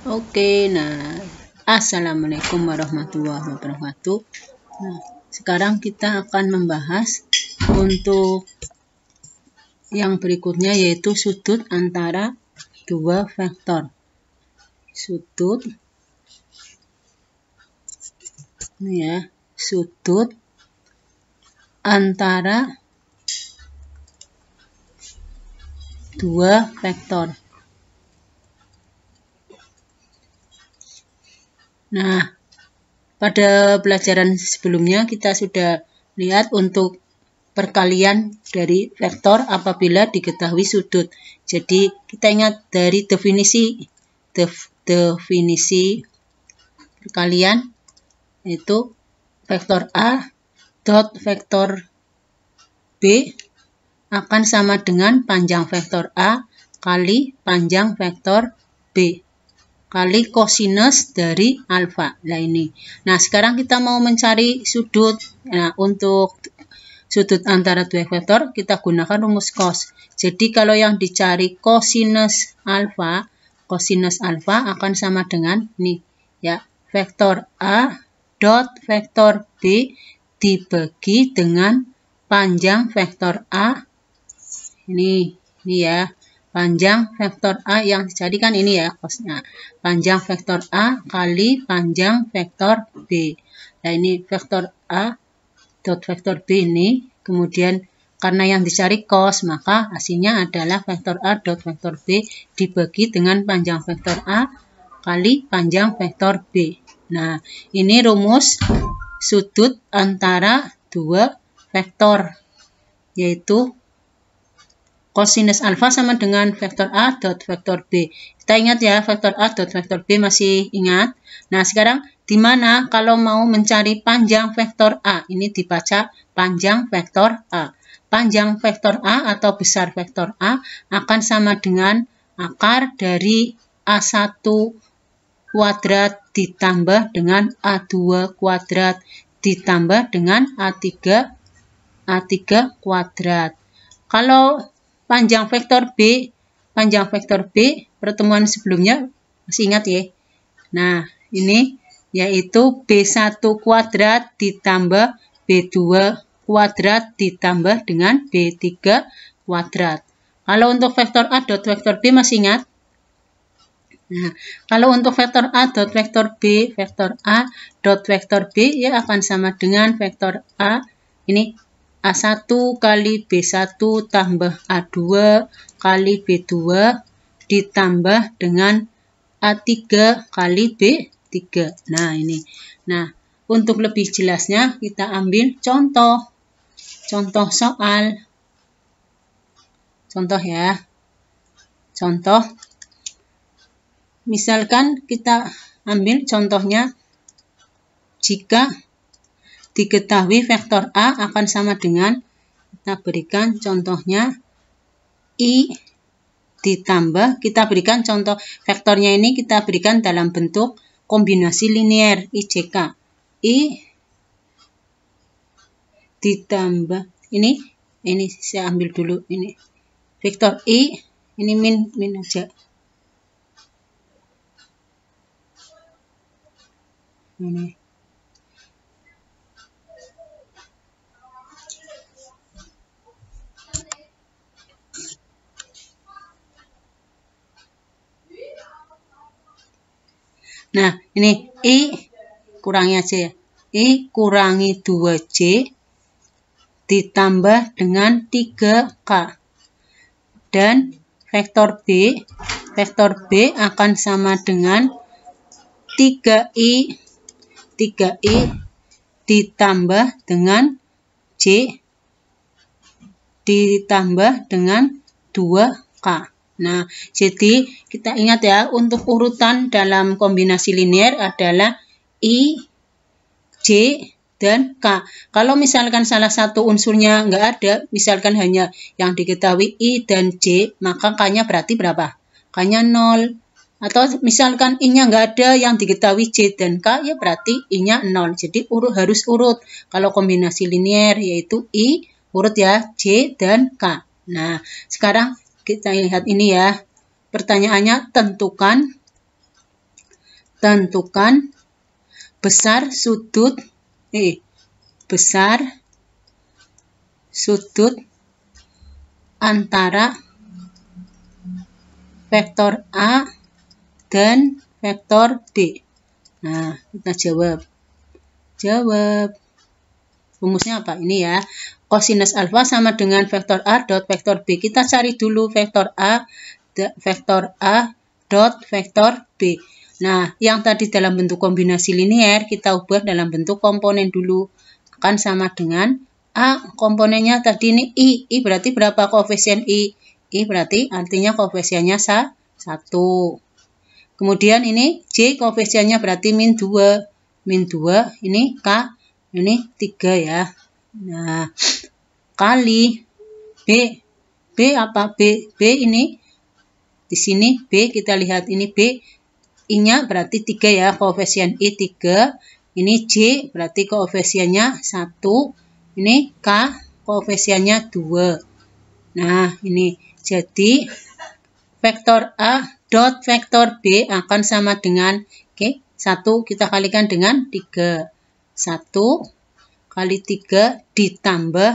Oke, nah, Assalamualaikum warahmatullahi wabarakatuh. Nah, sekarang kita akan membahas untuk yang berikutnya, yaitu sudut antara dua vektor. Sudut, ya, sudut antara dua vektor. Nah, pada pelajaran sebelumnya kita sudah lihat untuk perkalian dari vektor apabila diketahui sudut. Jadi kita ingat dari definisi perkalian, yaitu vektor A dot vektor B akan sama dengan panjang vektor A kali panjang vektor B kali kosinus dari alfa. Nah ini. Nah sekarang kita mau mencari sudut. Nah untuk sudut antara dua vektor kita gunakan rumus cos. Jadi kalau yang dicari kosinus alfa akan sama dengan ini ya, vektor A dot vektor B dibagi dengan panjang vektor A. Ini ya. Panjang vektor A yang dicarikan ini ya cosnya. Panjang vektor A kali panjang vektor B. Nah ini vektor A dot vektor B ini. Kemudian karena yang dicari cos, maka hasilnya adalah vektor A dot vektor B dibagi dengan panjang vektor A kali panjang vektor B. Nah ini rumus sudut antara dua vektor, yaitu kosinus alfa sama dengan vektor A dot vektor B. Kita ingat ya, vektor A dot vektor B masih ingat. Nah, sekarang di mana kalau mau mencari panjang vektor A? Ini dibaca panjang vektor A. Panjang vektor A atau besar vektor A akan sama dengan akar dari A1 kuadrat ditambah dengan A2 kuadrat ditambah dengan A3 kuadrat. Kalau panjang vektor B pertemuan sebelumnya masih ingat ya. Nah, ini yaitu B1 kuadrat ditambah B2 kuadrat ditambah dengan B3 kuadrat. Kalau untuk vektor A dot vektor B masih ingat? Nah, kalau untuk vektor A dot vektor B, vektor A dot vektor B ya akan sama dengan vektor A ini A1 kali B1 tambah A2 kali B2 ditambah dengan A3 kali B3. Nah, ini. Nah, untuk lebih jelasnya kita ambil contoh soal. Contoh ya. Contoh. Misalkan kita ambil contohnya jika diketahui vektor A akan sama dengan, kita berikan contohnya I ditambah, kita berikan contoh vektornya ini kita berikan dalam bentuk kombinasi linear IJK. I ditambah, ini saya ambil dulu ini. Vektor I, ini min aja. Ini. Nah, ini I kurangi aja ya. I kurangi 2J ditambah dengan 3K. Dan vektor B akan sama dengan 3I ditambah dengan J ditambah dengan 2K. Nah, jadi kita ingat ya, untuk urutan dalam kombinasi linear adalah I, J, dan K. Kalau misalkan salah satu unsurnya nggak ada, misalkan hanya yang diketahui I dan J, maka K-nya berarti berapa? K-nya 0. Atau misalkan I-nya nggak ada, yang diketahui J dan K, ya berarti I-nya 0. Jadi harus urut. Kalau kombinasi linear, yaitu I, urut ya, J dan K. Nah, sekarang kita lihat ini ya. Pertanyaannya, tentukan Tentukan besar sudut antara vektor A dan vektor B. Nah, kita jawab. Rumusnya apa? Ini ya. Kosinus alfa sama dengan vektor A dot vektor B. Kita cari dulu vektor A dot vektor B. Nah, yang tadi dalam bentuk kombinasi linear, kita ubah dalam bentuk komponen dulu. Akan sama dengan A, komponennya tadi ini I. I berarti berapa koefisien I? I berarti artinya koefisiennya 1. Kemudian ini J koefisiennya berarti min 2. Min 2, ini K, ini 3 ya. Nah, kali B. B apa? B ini, di sini B, kita lihat ini B. I-nya berarti 3 ya, koefisien I 3. Ini J berarti koefisiennya 1. Ini K koefisiennya 2. Nah, ini jadi vektor A dot vektor B akan sama dengan 1 kita kalikan dengan 3. 1 kali 3 ditambah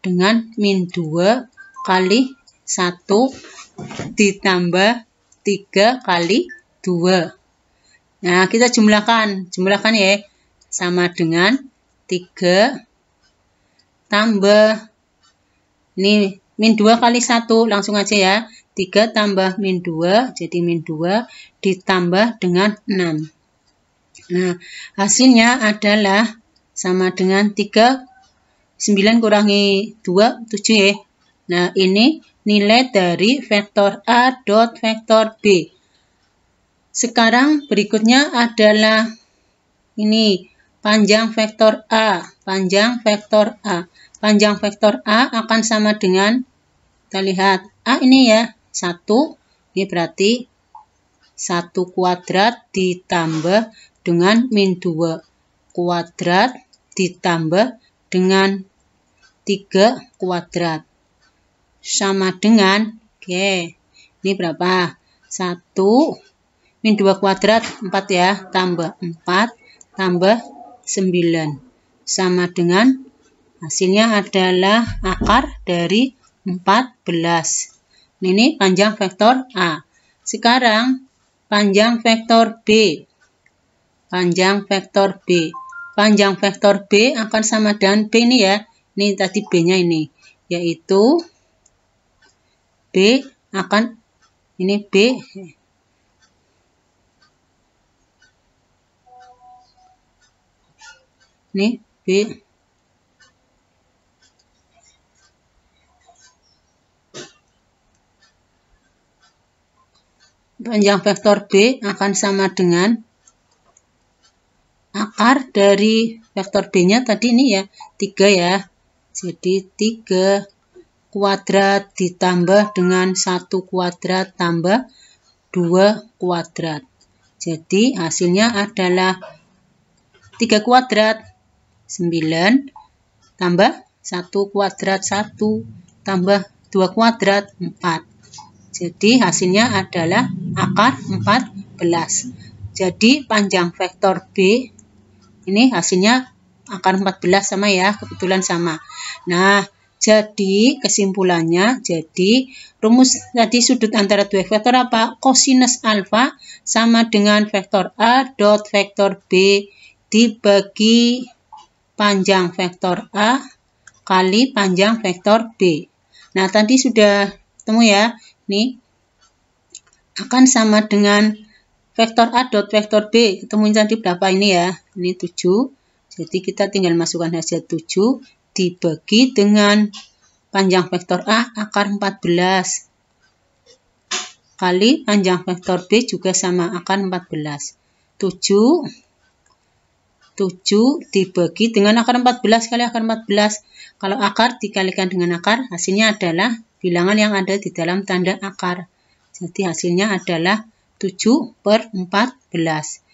dengan min 2 kali 1 ditambah 3 kali 2. Nah, kita jumlahkan ya. Sama dengan 3 tambah, ini min 2 kali 1, langsung aja ya. 3 tambah min 2, jadi min 2 ditambah dengan 6. Nah, hasilnya adalah sama dengan 3, 9 kurangi 2, 7 ya. Nah, ini nilai dari vektor A dot vektor B. Sekarang berikutnya adalah ini panjang vektor A. Panjang vektor A. Panjang vektor A akan sama dengan, kita lihat, A ini ya, 1. Ini berarti 1 kuadrat ditambah dengan min 2 kuadrat ditambah dengan 3 kuadrat. Sama dengan, ini berapa? 1 min 2 kuadrat 4 ya, tambah 4 tambah 9 sama dengan, hasilnya adalah akar dari 14. Ini panjang vektor A. Sekarang panjang vektor B. Panjang vektor B. Panjang vektor B akan sama dengan B ini ya. Ini tadi B-nya ini, yaitu B akan, ini B, ini B, panjang vektor B akan sama dengan akar dari vektor B-nya tadi ini ya, 3 ya. Jadi 3 kuadrat ditambah dengan 1 kuadrat tambah 2 kuadrat. Jadi hasilnya adalah 3 kuadrat 9 tambah 1 kuadrat 1 tambah 2 kuadrat 4. Jadi hasilnya adalah akar 14. Jadi panjang vektor B ini hasilnya akar 14 sama ya, kebetulan sama. Nah, jadi kesimpulannya, jadi rumus tadi sudut antara dua vektor apa? Kosinus alfa sama dengan vektor A dot vektor B dibagi panjang vektor A kali panjang vektor B. Nah, tadi sudah ketemu ya. Nih, akan sama dengan vektor A dot vektor B. Ketemuin tadi berapa ini ya? Ini 7. Jadi kita tinggal masukkan saja 7 dibagi dengan panjang vektor A akar 14 kali panjang vektor B juga sama akar 14. 7 dibagi dengan akar 14 kali akar 14. Kalau akar dikalikan dengan akar, hasilnya adalah bilangan yang ada di dalam tanda akar. Jadi hasilnya adalah 7 per 14.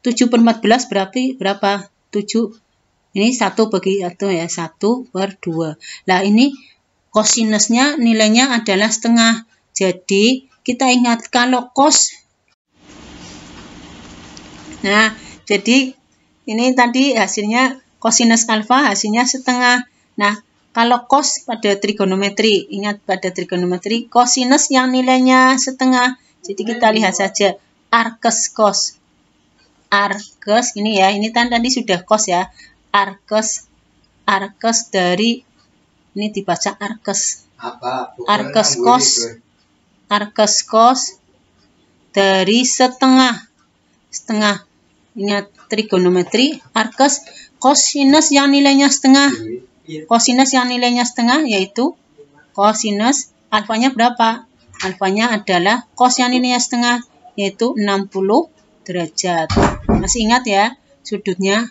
7 per 14 berapa? 7. Ini 1 bagi 1 ya, 1 per 2. Nah, ini kosinusnya nilainya adalah setengah. Jadi kita ingat kalau cos Nah, jadi ini tadi hasilnya kosinus alfa, hasilnya setengah. Nah, kalau cos pada trigonometri, ingat pada trigonometri, kosinus yang nilainya setengah. Jadi kita lihat saja arkes cos. Arkes ini ya, ini tadi sudah cos ya. Arkes dari, ini dibaca arkes. Arkes cos dari setengah. Ingat trigonometri, arkes kosinus yang nilainya setengah. Kosinus yang nilainya setengah yaitu kosinus alfanya berapa? Alfanya adalah cos yang nilainya setengah, yaitu 60 derajat. Masih ingat ya sudutnya?